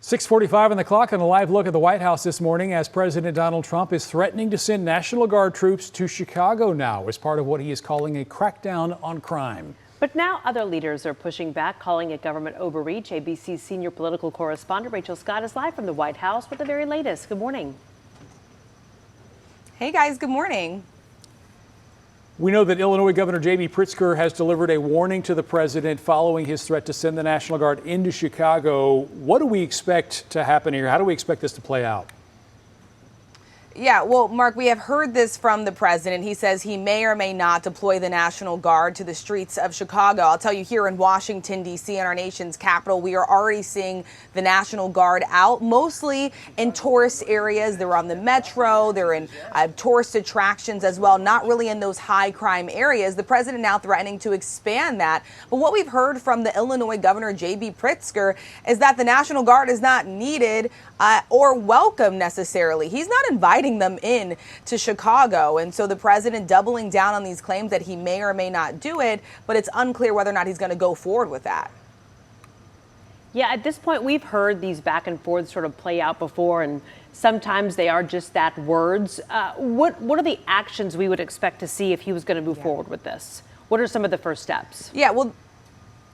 6:45 on the clock and a live look at the White House this morning as President Donald Trump is threatening to send National Guard troops to Chicago now as part of what he is calling a crackdown on crime. But now other leaders are pushing back, calling it government overreach. ABC's senior political correspondent Rachel Scott is live from the White House with the very latest. Good morning. Hey guys, good morning. We know that Illinois Governor JB Pritzker has delivered a warning to the president following his threat to send the National Guard into Chicago. What do we expect to happen here? How do we expect this to play out? Yeah, well, Mark, we have heard this from the president. He says he may or may not deploy the National Guard to the streets of Chicago. I'll tell you, here in Washington, D.C., in our nation's capital, we are already seeing the National Guard out, mostly in tourist areas. They're on the metro. They're in tourist attractions as well, not really in those high crime areas. The president now threatening to expand that. But what we've heard from the Illinois Governor JB Pritzker is that the National Guard is not needed or welcome necessarily. He's not inviting them in to Chicago. And so the president doubling down on these claims that he may or may not do it, but it's unclear whether or not he's going to go forward with that. Yeah, at this point, we've heard these back and forth sort of play out before, and sometimes they are just that, words. What are the actions we would expect to see if he was going to move forward with this? What are some of the first steps?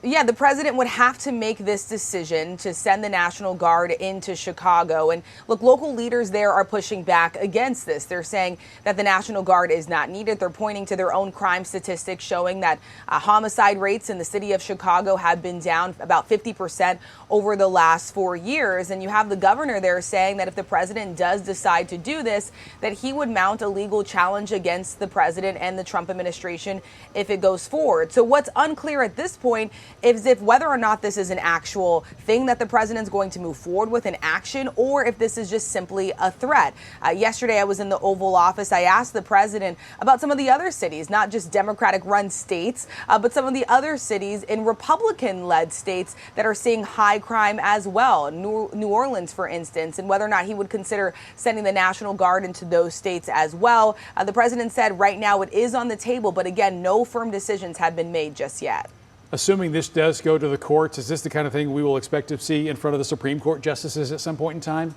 Yeah, the president would have to make this decision to send the National Guard into Chicago. And look, local leaders there are pushing back against this. They're saying that the National Guard is not needed. They're pointing to their own crime statistics showing that homicide rates in the city of Chicago have been down about 50% over the last 4 years. And you have the governor there saying that if the president does decide to do this, that he would mount a legal challenge against the president and the Trump administration if it goes forward. So what's unclear at this point is if whether or not this is an actual thing that the president's going to move forward with in action, or if this is just simply a threat. Yesterday, I was in the Oval Office. I asked the president about some of the other cities, not just Democratic-run states, but some of the other cities in Republican-led states that are seeing high crime as well. New Orleans, for instance, and whether or not he would consider sending the National Guard into those states as well. The president said right now it is on the table, but again, no firm decisions have been made just yet. Assuming this does go to the courts, is this the kind of thing we will expect to see in front of the Supreme Court justices at some point in time?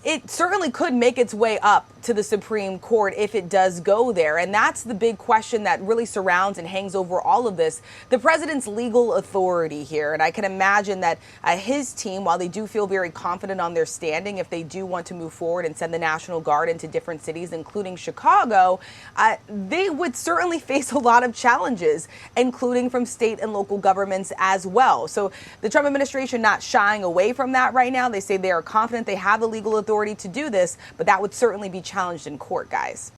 It certainly could make its way up to the Supreme Court if it does go there. And that's the big question that really surrounds and hangs over all of this. The president's legal authority here. And I can imagine that his team, while they do feel very confident on their standing, if they do want to move forward and send the National Guard into different cities, including Chicago, they would certainly face a lot of challenges, including from state and local governments as well. So the Trump administration not shying away from that right now. They say they are confident they have the legal authority to do this, but that would certainly be challenged in court, guys.